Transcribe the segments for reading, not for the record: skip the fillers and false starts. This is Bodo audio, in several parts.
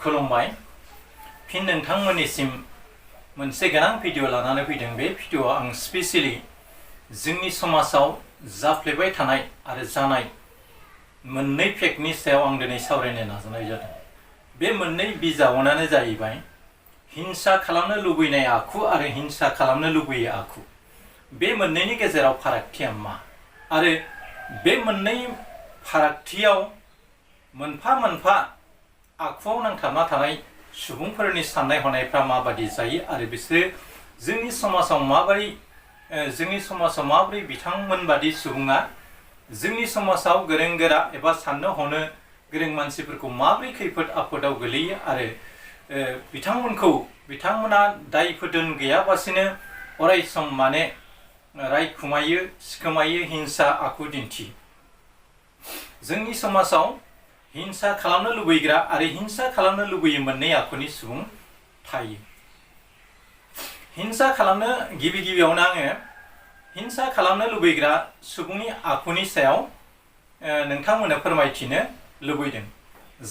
खुलुमबाय फिन नोंथांमोननिसिम मोनसे गोनां भिडिअ लानानै फैदों। बे भिडिअआव आं स्पेसियली जोंनि समाजाव जाफ्लेबाय थानाय आरो जानाय मोननै फेक्टनि सायाव आं दिनै सावरायनो नाजानाय जादों। बे मोननै बिजाबानो जाहैबाय हिंसा खालामनो लुबैनाय आखु आरो हिंसा खालामनो लुबैयै आखु। बे मोननैनि गेजेराव फारागथिया मा आरो बे मोननै फारागथियाव मोनफा मोनफा आखुआव नांथाबना थानाय सुबुंफोरनि साननाय हनायफ्रा माबादि जायो आरो बिसोरो जोंनि समाजाव माबोरै बिथांमोनबादि सुबुङा जोंनि समाजाव गोरों गोरा एबा साननो हनो गोरों मानसिफोरखौ माबोरै खैफोद आफोदाव गोलैयो आरो बिथांमोना दाय फोदोन गैयाबासिनो अरायसम माने रायखुमायो सिखोमायो हिंसा आखु दिन्थियो। जोंनि समाजाव हिंसा खालामनो लुबैग्रा आरो हिंसा खालामनो लुबैयै मोननै आखुनि सुबुं थायो। हिंसा खालामनो गिबियावनो आङो हिंसा खालामनो लुबैग्रा सुबुंनि आखुनि सायाव नोंथांमोननो फोरमायथिनो लुबैदों।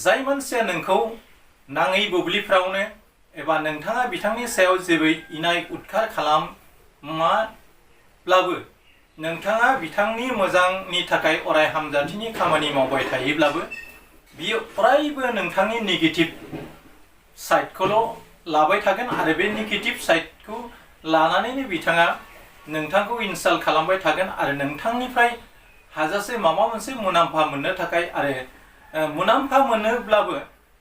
जाय मानसिया नोंखौ नाङै बुब्लिफ्रावनो एबा नोंथाङा बिथांनि सायाव जेबो इनाय उदखार खालामाब्लाबो नोंथाङा बिथांनि मोजांनि थाखाय अराय हामजाथिनि खामानि मावबाय थायोब्लाबो बियो अरायबो नोंथांनि नेगेटिभ साइडखौल' लाबाय थागोन आरो बे नेगेटिभ साइडखौ लानानैनो बिथाङा नोंथांखौ इनसाल्ट खालामबाय थागोन आरो नोंथांनिफ्राय हाजासे माबा मोनसे मुलाम्फा मोननो थाखाय आरो मुलाम्फा मोनोब्लाबो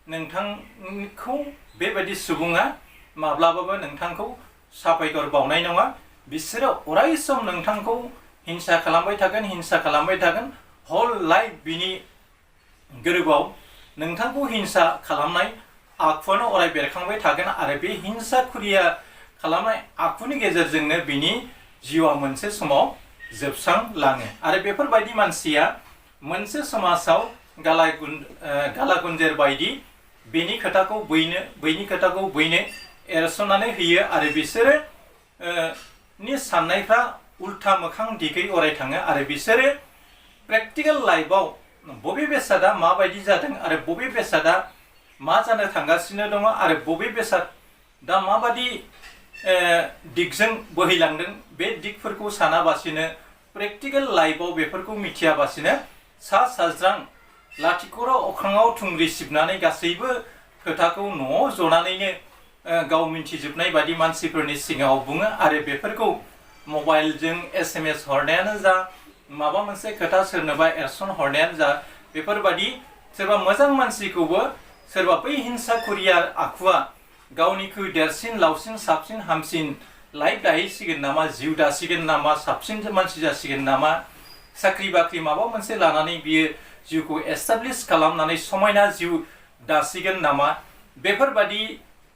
नोंथांखौ बेबायदि सुबुङा माब्लाबाबो नोंथांखौ साबायखर बावनाय नङा। बिसोरो अरायसम नोंथांखौ हिंसा खालामबाय थागोन हल लाइफ बिनि गोरबोआव नोंथांखौ हिंसा खालामनाय आखुआनो अराय बेरखांबाय थागोन आरो बे हिंसा खुरिया खालामनाय आखुनि गेजेरजोंनो बिनि जिउआ मोनसे समाव जोबस्रांलाङो आरो बेफोरबायदि मानसिया मोनसे समाजाव गाला गुन्जेर बायदि बेनि खोथाखौ बैनो एरसोनानै होयो आरो बिसोरो नि साननायफ्रा उल्था मोखां दिगै अराय थाङो आरो बिसोरो प्रेक्टिकेल लाइफआव बबे बेसादा माबायदि जादों आरो बबे बेसादा मा जानो थांगासिनो दङ आरो बबे बेसादा माबादि दिगजों बोहैलांदों बे दिगफोरखौ सानाबासिनो प्रेक्टिकेल लाइफआव बेफोरखौ मिथियाबासिनो सा साज्रां लाथिख'राव अख्राङाव थुंग्रि सिबनानै गासैबो खोथाखौ न'आव जनानैनो गाव मिन्थिजोबनाय बादि मानसिफोरनि सिगाङाव बुङो आरो बेफोरखौ मबाइलजों SMS हरनायानो जा माबा मोनसे खोथा सोरनोबा एरसन हरनायानो जा बेफोरबादि सोरबा मोजां मानसिखौबो सोरबा बै हिंसा खुरिया आखुआ गावनिख्रुइ देरसिन लावसिन साबसिन हामसिन लाइफ दाहैसिगोन नामा जिउ दासिगोन नामा साबसिन मानसि जासिगोन नामा साख्रि बाख्रि माबा मोनसे लानानै बियो जिउखौ एस्टाब्लिश खालामनानै समायना जिउ दासिगोन नामा बेफोरबादि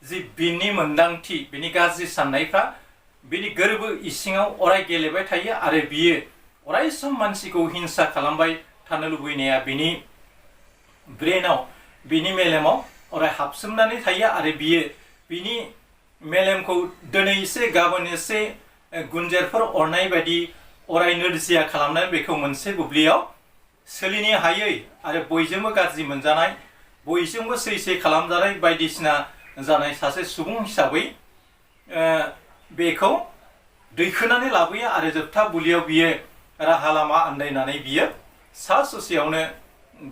जि बिनि मोन्दांथि बिनि गाज्रि साननायफ्रा बिनि गोरबो इसिङाव अराय गेलेबाय थायो आरो बियो अरायसम मानसिखौ हिंसा खालामबाय थानो लुबैनाया बिनि ब्रेनाव बिनि मेलेमाव अराय हाबसोमनानै थायो आरो बियो बिनि मेलेमखौ दिनै एसे गाबोन एसे गुन्जेरफोर अरनाय बायदि अराय नोरजिया खालामनानै बेखौ मोनसे बुब्लियाव सोलिनो हायै आरो बयजोंबो गाज्रि मोनजानाय बयजोंबो सैसे खालामजानाय बायदिसिना जानाय सासे सुबुं हिसाबै बेखौ दैखोनानै लाबोयो आरो जोबथा बुब्लियाव बियो राहा लामा आन्दायनानै बियो सा ससेयावनो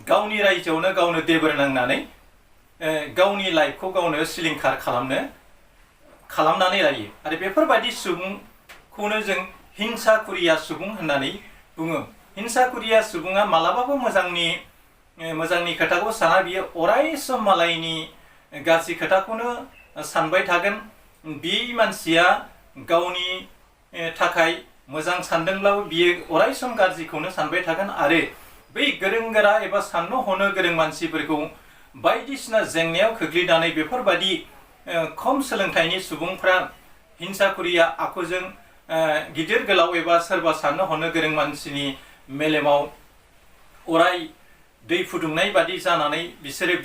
गावनि रायजोआवनो गावनो देबोर नांनानै गावनि लाइफखौ गावनो सिलिंखार खालामनानै लायो आरो बेफोरबायदि सुबुंखौनो जों हिंसा खुरिया सुबुं होननानै बुङो। हिंसा खुरिया सुबुङा मालाबाबो मोजांनि खोथाखौ साना बियो अरायसम मालायनि गाज्रि खोथाखौनो सानबाय थागोन। बे मानसिया गावनि थाखाय मोजां सानदोंब्लाबो बियो अरायसम गाज्रिखौनो सानबाय थागोन आरो बै गोरों गोरा एबा साननो हनो गोरों मानसिफोरखौ बायदिसिना जेंनायाव खोख्लैनानै बेफोरबायदि खम सोलोंथाइनि सुबुंफ्रा हिंसा खुरिया आखुजों गिदिर गोलाव एबा सोरबा साननो हनो गोरों मानसिनि मेलेमाव अराय दै फुदुंनाय बादि जानानै बिसोरो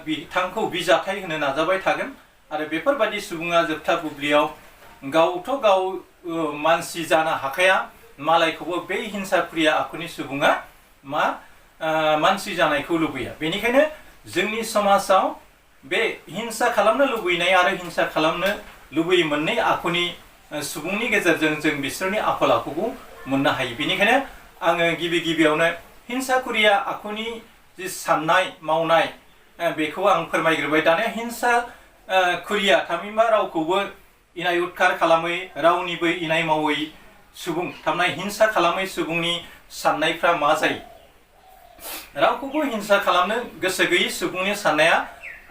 बिथांखौ बिजाथाय होनो नाजाबाय थागोन आरो बेफोरबायदि सुबुङा जोबथा बुब्लियाव गावथ' गाव मानसि जानो हाखाया मालायखौबो बे हिंसा खुरिया आखुनि सुबुङा मानसि जानायखौ लुबैया। बेनिखायनो जोंनि समाजाव बे हिंसा खालामनो लुबैनाय आरो हिंसा खालामनो लुबैयै मोननै आखुनि सुबुंनि गेजेरजों जों बिसोरनि आखल आखुखौ मोननो हायो। बेनिखायनो आङो गिबियावनो हिंसाकुरिया आखुनि जि साननाय मावनाय बेखौ आं फोरमायग्रोबाय। दानिया हिंसा कुरिया थामहिनबा रावखौबो इनाय उदखार खालामै, रावनिबो इनाय मावै सुबुं थारमाने हिंसा खालामै सुबुंनि साननायफ्रा मा जायो? रावखौबो हिंसा खालामनो गोसो गैयै सुबुंनि साननाया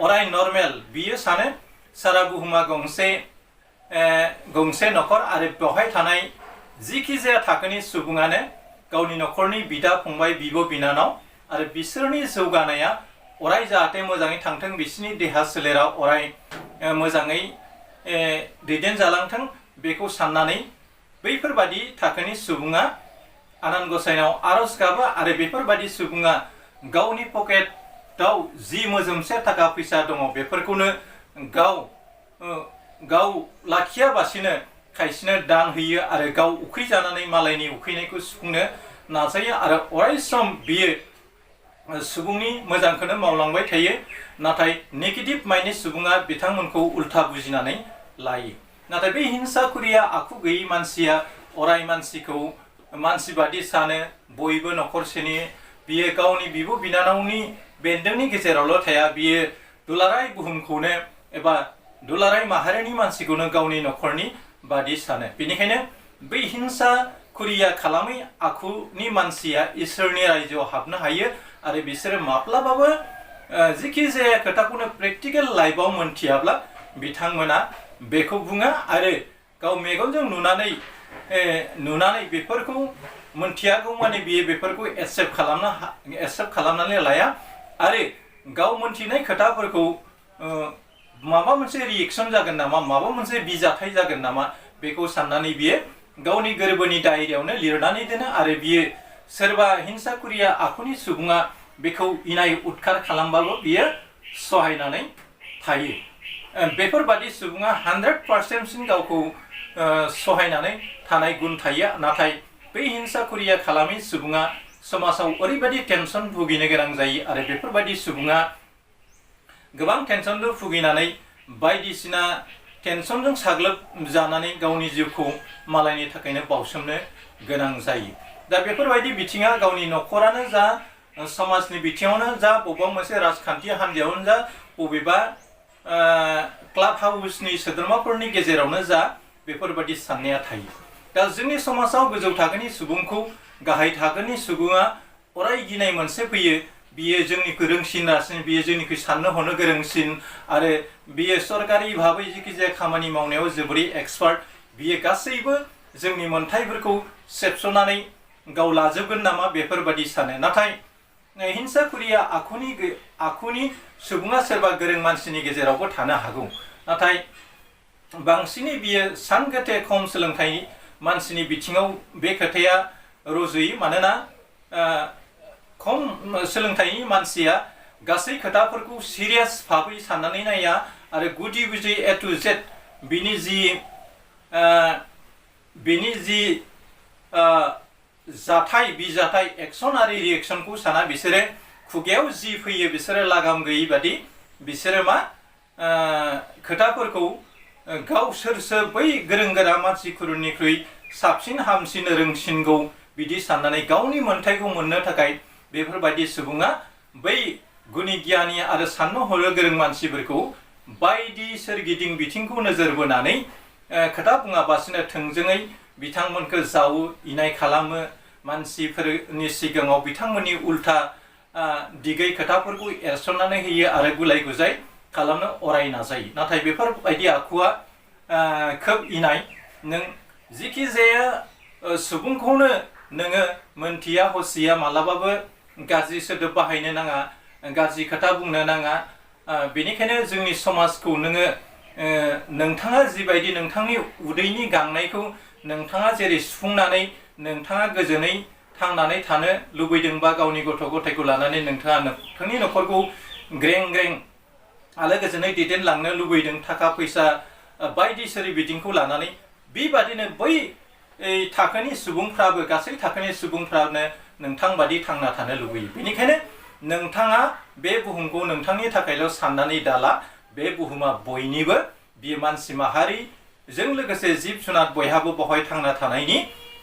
अराय नर्मेल। बियो सानो सारा बुहुमा गंसे न'खर आरो बेवहाय थानाय जिखि जाया थाखोनि सुबुङानो गावनि न'खरनि बिदा फंबाय, बिब' बिनानाव आरो बिसोरनि जौगानाया अराय जाहाथे मोजाङै थांथों, बिसोरनि देहा सोलेरा अराय मोजाङै दैदेनजालांथों, बेखौ साननानै बैफोरबादि थाखोनि सुबुङा आनान गसाइनाव आरज गाबो आरो बेफोरबादि सुबुङा गावनि पकेटाव जि मोजोमसे थाखा फैसा दङ बेफोरखौनो गाव लाखियाबासिनो खायसेनो दान होयो आरो गाव उखैजानानै मालायनि उखैनायखौ सुफुंनो नाजायो आरो अराय सम बियो सुबुंनि मोजांखौनो मावलांबाय थायो। नाथाय नेगेटिभ माइन्डनि सुबुङा बिथांमोनखौ उल्था बुजिनानै लायो। नाथाय बे हिंसाकुरिया आखु गैयै मानसिया अराय मानसिखौ मानसि बादि सानो, बयबो न'खरसेनि, बियो गावनि बिब' बिनानावनि बेन्दोंनि गेजेरावल' थाया, बियो दुलाराय बुहुमखौनो एबा दुलाराय माहारिनि मानसिखौनो गावनि न'खरनि बादि सानो। बेनिखायनो बै हिंसाकुरिया खालामै आखुनि मानसिया इसोरनि रायजोआव हाबनो हायो आरो बिसोरो माब्लाबाबो जिखि जाया खोथाखौनो प्रेक्टिकेल लाइफआव मोनथियाब्ला बिथांमोना बेखौ बुङा आरो गाव मेगनजों नुनानै बेफोरखौ मोनथियागौ माने बियो बेफोरखौ एक्सेप्ट खालामनानै लाया आरो गाव मोनथिनाय खोथाफोरखौ माबा मोनसे रिएक्सन जागोन नामा, माबा मोनसे बिजाथाय जागोन नामा बेखौ साननानै बियो गावनि गोरबोनि डायरियावनो लिरनानै दोनो आरो बियो सोरबा हिंसाकुरिया आखुनि सुबुङा बेखौ इनाय उदखार खालामबाबो बियो सहायनानै थायो। बेफोरबादि सुबुङा 100% गावखौ सहायनानै थानाय गुन थायो। नाथाय बै हिंसाकुरिया खालामै सुबुङा समाजाव ओरैबायदि टेनसन भुगिनो गोनां जायो आरो बेफोरबायदि सुबुङा गोबां टेनसनजों भुगिनानै बायदिसिना टेनसनजों साग्लोबजानानै गावनि जिउखौ मालायनि थाखायनो बावसोमनो गोनां जायो। दा बेफोरबायदि बिथिङा गावनि न'खरानो जा, समाजनि बिथिङावनो जा, बबेबा मोनसे राजखान्थि हान्जायावनो जा, बबेबा क्लाब हाउसनि सोद्रोमाफोरनि गेजेरावनो जा, बेफोरबायदि साननाया थायो। दा जोंनि समाजाव गोजौ थाखोनि सुबुंखौ गाहाय थाखोनि सुबुङा अराय गिनाय मोनसे फैयो, बियो जोंनिख्रुइ रोंसिनसिन, बियो जोंनिख्रुइ साननो हनो गोरोंसिन आरो बियो सरकारि भाबै जिखि जाया खामानि मावनायाव जोबोरै एक्सपार्ट, बियो गासैबो जोंनि मोन्थाइफोरखौ सेबस'नानै गाव लाजोबगोन नामा बेफोरबायदि सानो। नाथाय हिंसाकुरिया आखुनि सुबुङा सोरबा गोरों मानसिनि गेजेरावबो थानो हागौ, नाथाय बांसिनै बियो सानगोथे खम सोलोंथाइ मानसिनि बिथिङाव बे खोथाया रुजुयो। मानोना खम सोलोंथाइनि मानसिया गासै खोथाफोरखौ सिरियास भाबै साननानै नाया आरो गुदि गुदि A to Z बिनि जि बिजाथाय एक्सन आरो रिएक्सनखौ साना। बिसोरो खुगायाव जि फैयो बिसोरो लागाम गैयै बादि बिसोरो खोथाफोरखौ गावसोरसो बै गोरों गोरा मानसिफोरनिख्रुइ साबसिन हामसिन रोंसिनगौ बिदि साननानै गावनि मोन्थाइखौ मोननो थाखाय बेफोरबायदि सुबुङा बै गुनि गियानि आरो साननो हनो गोरों मानसिफोरखौ बायदि सोरगिदिं बिथिंखौ नोजोर बोनानै खोथा बुङाबासिनो थोंजोङै बिथांमोनखौ जावो, इनाय खालामो, मानसिफोरनि सिगाङाव बिथांमोननि उल्था दिगै खोथाफोरखौ एरसननानै होयो आरो गुलाय गुजाय खालामनो अराय नाजायो। नाथाय बेफोरबायदि आखुआ खोब इनाय। नों जिखि जाया सुबुंखौनो नोङो मोनथिया हसिया मालाबाबो गाज्रि सोदोब बाहायनो नाङा, गाज्रि खोथा बुंनो नाङा। बेनिखायनो जोंनि समाजखौ नोंथाङा जिबायदि नोंथांनि उदैनि गांनायखौ नोंथाङा जेरै सुफुंनानै नोंथाङा गोजोनै थांनानै थानो लुबैदोंबा गावनि गथ' गथायखौ लानानै नोंथाङा नोंथांनि न'खरखौ ग्रें ग्रें आलो गोजोनै दैदेनलांनो लुबैदों, थाखा फैसा बायदि सोरबिथिंखौ लानानै, बेबादिनो बै थाखोनि सुबुंफ्राबो गासै थाखोनि सुबुंफ्रानो नोंथांबादि थांना थानो लुबैयो। बेनिखायनो नोंथाङा बे बुहुमखौ नोंथांनि थाखायल' साननानै दाला बे बुहुमा बयनिबो बियो मानसि माहारिजों लोगोसे जिब जुनार बयहाबो बेवहाय थांना थानायनि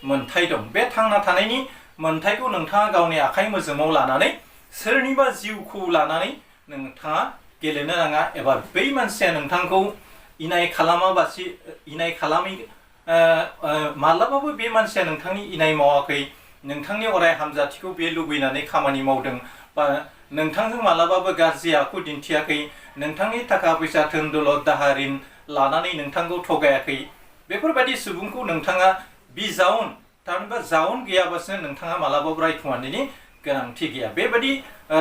मोन्थाय दं बे थांना थानायनि मोन्थायखौ नोंथाङा गावनि आखाइ मोजोमाव लानानै सोरनिबा जिउखौ लानानै नोंथाङा गेलेनो नाङा एबा बै मानसिया नोंथांखौ इनाय खालामै माब्लाबाबो बे मानसिया नोंथांनि इनाय मावाखै नोंथांनि अराय हामजाथिखौ बे लुबैनानै खामानि मावदों बा नोंथांजों माब्लाबाबो गाज्रि आखु दिन्थियाखै नोंथांनि थाखा फैसा धोन दौलत दाहार रिन लानानै नोंथांखौ थगायाखै बेफोरबायदि सुबुंखौ नोंथाङा थामहिनबा जाउन गैयाबासो नोंथाङा मालाबाबो रायखुमानायनि गोनांथि गैया बेबायदि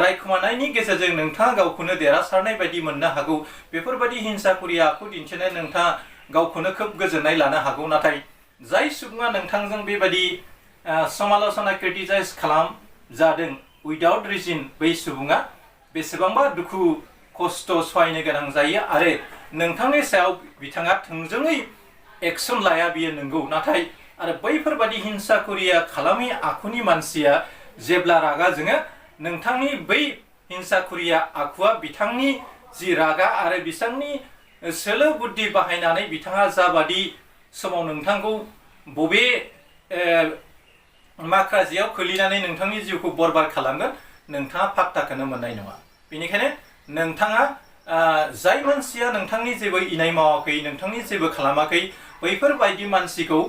रायखुमानायनि गेजेरजों नोंथाङा गावखौनो देरहासारनाय बायदि मोननो हागौ बेफोरबायदि हिंसाकुरि आखु दिन्थिनाय नोंथाङा गावखौनो खोब गोजोननाय लानो हागौ नाथाय जाय सुबुङा नोंथांजों बेबायदि समालोचना क्रिटिसाइज खालामजादों उइदाउट रिजन बै सुबुङा बेसेबांबा दुखु खस्थ' सहायनो गोनां जायो आरो नोंथांनि सायाव बिथाङा थोंजोङै एक्सन लाया बियो नंगौ नाथाय आरो बैफोरबायदि हिंसाकुरिया खालामै आखुनि मानसिया जेब्ला रागा जोङो नोंथांनि बै हिंसाकुरिया आखुआ बिथांनि जि रागा आरो बिथांनि सोलो बुद्धि बाहायनानै बिथाङा जाबादि समाव नोंथांखौ बबे माख्राजियाव खोलैनानै नोंथांनि जिउखौ बरबाद खालामगोन नोंथाङा पात्ताखौनो मोननाय नङा बेनिखायनो नोंथाङा जाय मानसिया नोंथांनि जेबो इनाय मावाखै नोंथांनि जेबो खालामाखै बैफोरबायदि मानसिखौ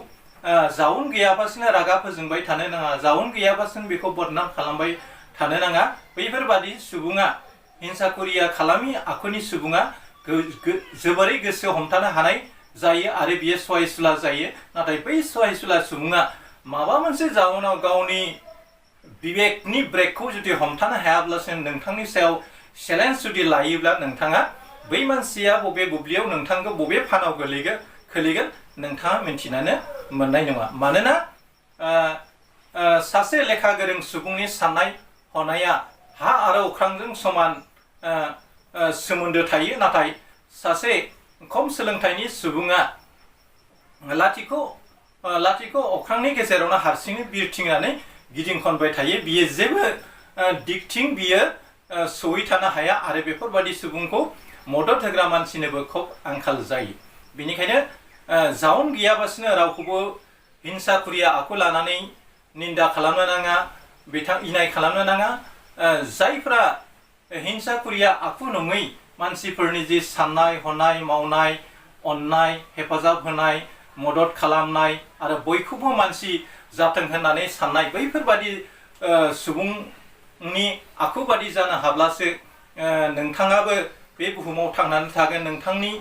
जाउन गैयाबासिनो रागा फोजोंबाय थानो नाङा जाउन गैयाबासिनो बेखौ बदनाम खालामबाय थानो नाङा बैफोरबायदि सुबुङा हिंसाकुरिया खालामि आखुनि सुबुङा जोबोरै गोसो हमथानो हानाय जायो आरो बियो सहायसुला जायो नाथाय बै सहायसुला सुबुङा माबा मोनसे जाउनाव गावनि बिबेकनि ब्रेकखौ जुदि हमथानो हायाब्लासो नोंथांनि सायाव चेलेन्ज जुदि लायोब्ला नोंथाङा बै मानसिया बबे बुब्लियाव नोंथांखौ बबे फानाव खोलैगोन नोंथाङा मिन्थिनानो मोननाय नङा मानोना सासे लेखा गोरों सुबुंनि साननाय हनाया हा आरो अख्रांजों समान सोमोन्दो थायो नाथाय सासे खम सोलोंथाइनि सुबुङा लाथिख' अख्रांनि गेजेरावनो हारसिङै बिरथिंनानै गिदिं खनबाय थायो बियो जेबो दिगथिं बियो सहैथानो हाया आरो बेफोरबायदि सुबुंखौ मदद होग्रा मानसिनोबो खोब आंखाल जायो बेनिखायनो जाउन गैयाबासिनो रावखौबो हिंसाकुरिया आखु लानानै निन्दा खालामनो नाङा इनाय खालामनो नाङा जायफ्रा हिंसाकुरिया आखु नङै मानसिफोरनि जि साननाय हनाय मावनाय अननाय हेफाजाब होनाय मदद खालामनाय आरो बयखौबो मानसि जाथों होननानै साननाय बैफोरबादि सुबुंनि आखु बादि जानो हाब्लासो नोंथाङाबो बे बुहुमाव थांनानै थागोन नोंथांनि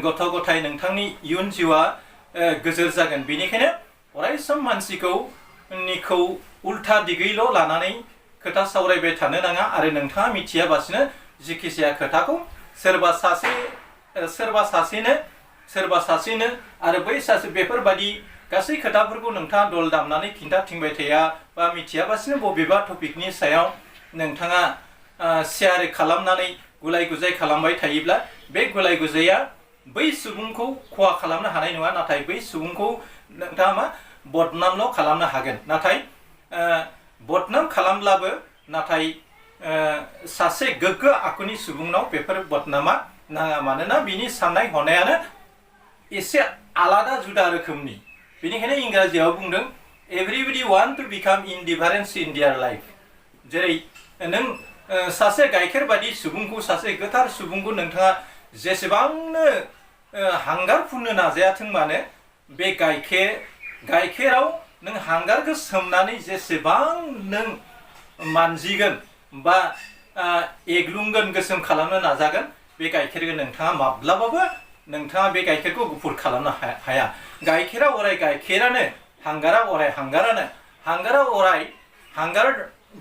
गथ' गथाय नोंथांनि इयुन जिउआ गोजोर जागोन बेनिखायनो अरायसम मानसिखौ उल्था दिगैल' लानानै खोथा सावरायबाय थानो नाङा आरो नोंथाङा मिथियाबासिनो जेखि जाया खोथाखौ सोरबा सासेनो आरो बै सासे बेफोरबायदि गासै खोथाफोरखौ नोंथाङा दल दामनानै खिन्थाथिंबाय थाया बा मिथियाबासिनो बबेबा टपिकनि सायाव नोंथाङा शेयार खालामनानै गुलाय गुजाय खालामबाय थायोब्ला बे गुलाय गुजाया बै सुबुंखौ खहा खालामनो हानाय नङा नाथाय बै सुबुंखौ नोंथाङा बदनामल' खालामनो हागोन नाथाय बदनाम खालामब्लाबो नाथाय सासे गोग्गो आखुनि सुबुंनाव बेफोर बदनामा नाङा मानोना बिनि साननाय हनायानो एसे आलादा जुदा रोखोमनि बेनिखायनो इंराजियाव बुंदों everybody want to become indifference in their life जेरै नों सासे गाइखेर बायदि सुबुंखौ सासे गोथार सुबुंखौ नोंथाङा जेसेबांनो हांगार फुननो नाजायाथों मानो बे गाइखेराव नों हांगारखौ सोमनानै जेसेबां नों मानजिगोन बा एग्लुंगोन गोसोम खालामनो नाजागोन बे गाइखेरखौ नोंथाङा माब्लाबाबो बे गाइखेरखौ गुफुर खालामनो हाया गाइखेरा अराय गाइखेरानो हांगारा अराय हांगार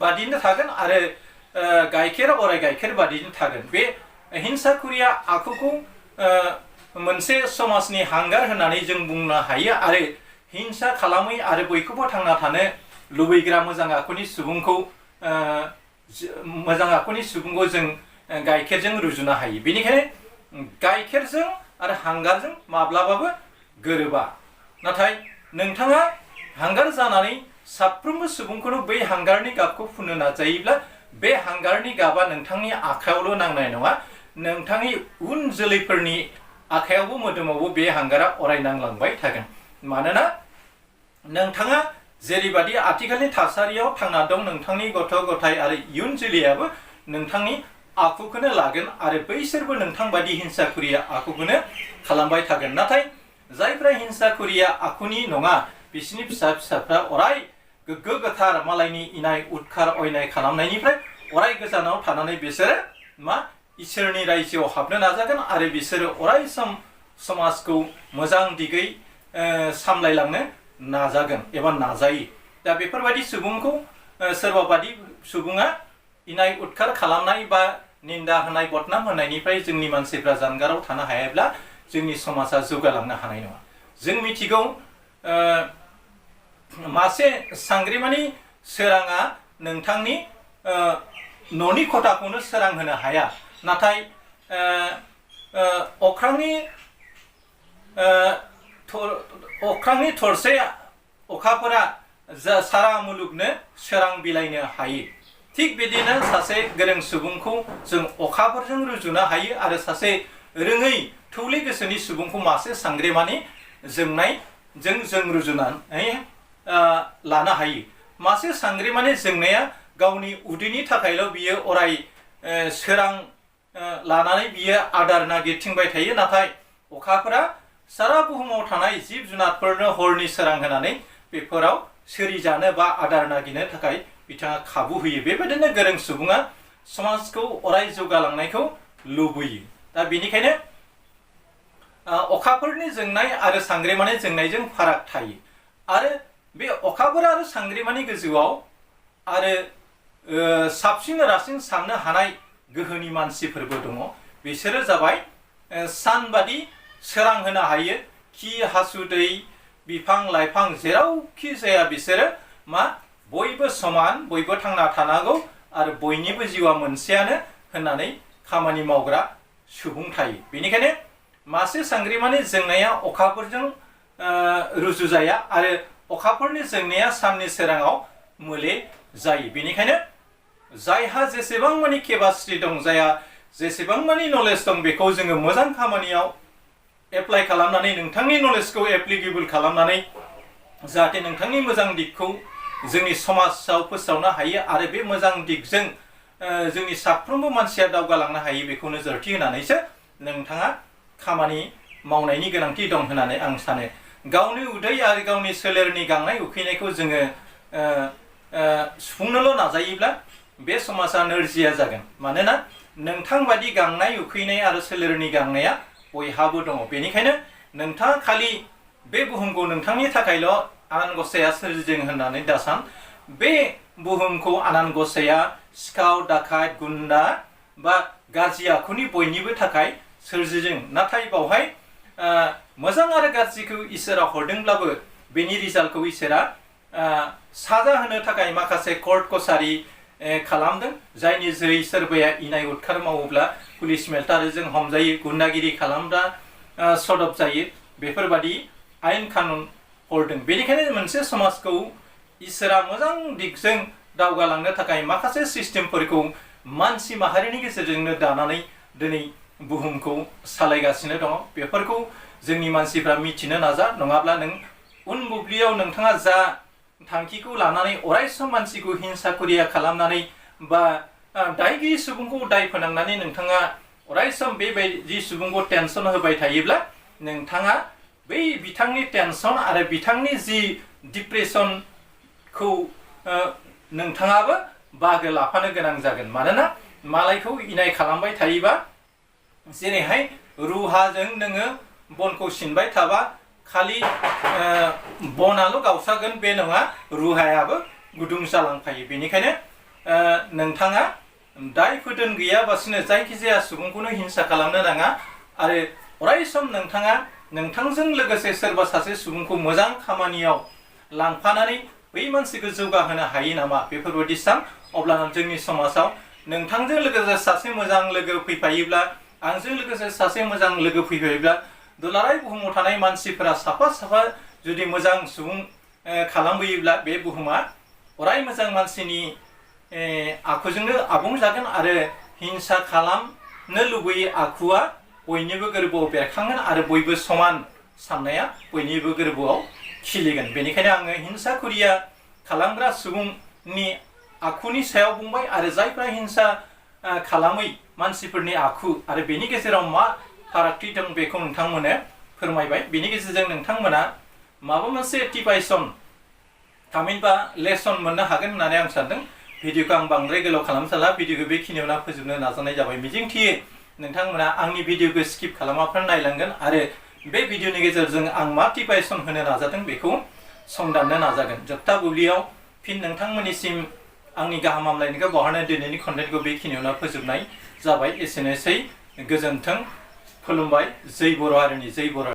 बादिनो थागोन आरो गाइखेरा अराय गाइखेर बादिनो थागोन बे हिंसाकुरिया आखुखौ मोनसे समाजनि हांगार होननानै जों बुंनो हायो आरो हिंसा खालामै आरो बयखौबो थांना थानो लुबैग्रा मोजां आखुनि सुबुंखौ जों गाइखेरजों रुजुनो हायो बेनिखायनो गाइखेरजों आरो हांगारजों माब्लाबाबो गोरोबा नाथाय नोंथाङा हांगार जानानै साफ्रोमबो सुबुंखौनो बै हांगारनि गाबखौ फुननो नाजायोब्ला बे हांगारनि गाबा नोंथांनि आखायावल' नांनाय नङा, नोंथांनि उन जोलैफोरनि आखायावबो मोदोमावबो बे हांगारा अराय नांलांबाय थागोन। मानोना नोंथाङा जेरैबादि आथिखालनि थासारियाव थांना दं, नोंथांनि गथ' गथाय आरो इयुन जोलैयाबो नोंथांनि आखुखौनो लागोन आरो बैसोरबो नोंथांबादि हिंसाखुरिया आखुखौनो खालामबाय थागोन। नाथाय जायफ्रा हिंसाखुरिया आखुनि नङा, बिसोरनि फिसाफ्रा अराय गोग्गो गोथार मालायनि इनाय उदखार अयनाय खालामनायनिफ्राय अराय गोजानाव थानानै बिसोरो इसोरनि रायजोआव हाबनो नाजागोन आरो बिसोरो अराय सम समाजखौ मोजां दिगै सामलायलांनो नाजागोन एबा नाजायो। दा बेफोरबायदि सुबुंखौ सोरबा बादि सुबुङा इनाय उदखार खालामनाय बा निन्दा होनाय बदनाम होनायनिफ्राय जोंनि मानसिफ्रा जानगाराव थानो हायाब्ला जोंनि समाजा जौगालांनो हानाय नङा। जों मिथिगौ मासे सांग्रिमानि सोराङा नोंथांनि न'नि खथाखौनो सोरां होनो हाया, नाथाय अख्रांनि थरसे अखाफोरा सारा मुलुगनो सोरां बिलाइनो हायो। थिग बिदिनो सासे गोरों सुबुंखौ जों अखाफोरजों रुजुनो हायो आरो सासे रोङै थौले गोसोनि सुबुंखौ मासे सांग्रेमानि जोंनायजों जों रुजुनानै लानो हायो। मासे सांग्रेमानि जोंनाया गावनि उदैनि थाखायल' बियो अराय सोरां लानानै बियो आदार नागिरथिंबाय थायो, नाथाय अखाफोरा सारा बुहुमाव थानाय जिब जुनारफोरनो हरनि सोरां होनानै बेफोराव सोरिजानो बा आदार नागिरनो थाखाय बिथाङा खाबु होयो। बेबायदिनो गोरों सुबुङा समाजखौ अराय जौगालांनायखौ लुबैयो। दा बेनिखायनो अखाफोरनि जोंनाय आरो सांग्रेमानि जोंनायजों फाराग थायो। आरो बे अखाफोर आरो सांग्रेमानि गोजौआव आरो साबसिन रासिन साननो हानाय गोहोनि मानसिफोरबो दङ। बिसोरो जाबाय सानबादि सोरां होनो हायो। खि हासुदै बिफां लाइफां जेरावखि जाया बिसोरो बयबो समान, बयबो थांना थानांगौ आरो बयनिबो जिउआ मोनसेयानो होननानै खामानि मावग्रा सुबुं थायो। बेनिखायनो मासे सांग्रेमानि जोंनाया अखाफोरजों रुजुजाया आरो अखाफोरनि जोंनाया साननि सोराङाव मोले जायो। बेनिखायनो जायहा जेसेबां मानि केपासिटि दं, जायहा जेसेबां मानि नलेज दं, बेखौ जोङो मोजां खामानियाव एप्लाइ खालामनानै नोंथांनि नलेजखौ एप्लिकेबल खालामनानै जाहाथे नोंथांनि मोजां दिगखौ जोंनि समाजाव फोसावनो हायो आरो बे मोजां दिगजों जोंनि साफ्रोमबो मानसिया दावगालांनो हायो, बेखौ नोजोरथि होनानैसो नोंथाङा खामानि मावनायनि गोनांथि दं होननानै आं सानो। गावनि उदै आरो गावनि सोलेरनि गांनाय उखैनायखौ जोङो सुफुंनोल' नाजायोब्ला बे समाजा नोरजिया जागोन। मानोना नोंथांबादि गांनाय उखैनाय आरो सोलेरनि गांनाया बयहाबो दङ। बेनिखायनो नोंथाङा खालि बे बुहुमखौ नोंथांनि थाखायल' आनान गसाइया सोरजिदों होननानै दासान। बे बुहुमखौ आनान गसाइया सिखाव दाखायत गुन्दा बा गाज्रि आखुनि बयनिबो थाखाय सोरजिदों। नाथाय बावहाय मोजां आरो गाज्रिखौ इसोरा हरदोंब्लाबो बेनि रिजाल्टखौ इसोरा साजा होनो थाखाय माखासे कर्ट कसारि खालामदों, जायनि जोहै सोरबाया इनाय उदखार मावोब्ला पुलिस मेल्टारजों हमजायो, गुन्दागिरि खालामब्ला सदब जायो। बेफोरबादि आयेन कानुन हरदों। बेनिखायनो मोनसे समाजखौ इसोरा मोजां दिगजों दावगालांनो थाखाय माखासे सिस्टेमफोरखौ मानसि माहारिनि गेजेरजोंनो दानानै दिनै बुहुमखौ सालायगासिनो दङ। बेफोरखौ जोंनि मानसिफ्रा मिथिनो नाजा, नङाब्ला नों उन बुब्लियाव नोंथाङा जा थांखिखौ लानानै अरायसम मानसिखौ हिंसाखुरिया खालामनानै बा दायगिरि सुबुंखौ दाय फोनांनानै नोंथाङा अरायसम बेबायदि सुबुंखौ टेनसन होबाय थायोब्ला नोंथाङा बै बिथांनि टेनसन आरो बिथांनि जि डिप्रेसनखौ नोंथाङाबो बाहागो लाफानो गोनां जागोन। मानोना मालायखौ इनाय खालामबाय थायोबा, जेरैहाय रुहाजों नोङो बनखौ सिनबाय थाबा खालि बनाल' गावसागोन बे नङा, रुहायाबो गुदुं जालांफायो। बेनिखायनो नोंथाङा दाय फोदोन गैयाबासिनो जायखिजाया सुबुंखौनो हिंसा खालामनो नाङा आरो अरायसम नोंथाङा नोंथांजों लोगोसे सोरबा सासे सुबुंखौ मोजां खामानियाव लांफानानै बै मानसिखौ जौगाहोनो हायो नामा बेफोरबायदि सान। अब्लाना जोंनि समाजाव नोंथांजों लोगोसे सासे मोजां लोगो फैफायोब्ला, आंजों लोगोसे सासे मोजां लोगो फैफायोब्ला, दुलाराय बुहुमाव थानाय मानसिफोरा साफा साफा जुदि मोजां सुबुं खालामबोयोब्ला बे बुहुमा अराय मोजां मानसिनि आखुजोंनो आबुं जागोन आरो हिंसा खालामनो लुबैयै आखुआ बयनिबो गोरबोआव बेरखांगोन आरो बयबो समान साननाया बयनिबो गोरबोआव खिलिगोन। बेनिखायनो आङो हिंसा खुरिया खालामग्रा सुबुंनि आखुनि सायाव बुंबाय आरो जायफ्रा हिंसा खालामै मानसिफोरनि आखु आरो बेनि गेजेराव मा फारागथि दं बेखौ नोंथांमोननो फोरमायबाय। बेनि गेजेरजों नोंथांमोना माबा मोनसे टिपाइसन थामहिनबा लेसन मोननो हागोन होननानै आं सानदों। भिडिअखौ आं बांद्राय गोलाव खालामसाला, भिडिअखौ बेखिनियावनो फोजोबनो नाजानाय जाबाय। मिजिंथियो नोंथांमोना आंनि भिडिअखौ स्किप खालामाफोर नायलांगोन आरो बे भिडिअनि गेजेरजों आं मा टिपाइसन होनो नाजादों बेखौ संदाननो नाजागोन। जोबथा बुब्लियाव फिन नोंथांमोननिसिम आंनि गाहाम हामलायनायखौ बावहरनाय दिनैनि कन्टेन्टखौ बेखिनियावनो फोजोबनाय जाबाय। एसेनोसै, गोजोन्थों, खुलुमबाय। जै बर' हारिनि, जै बर'।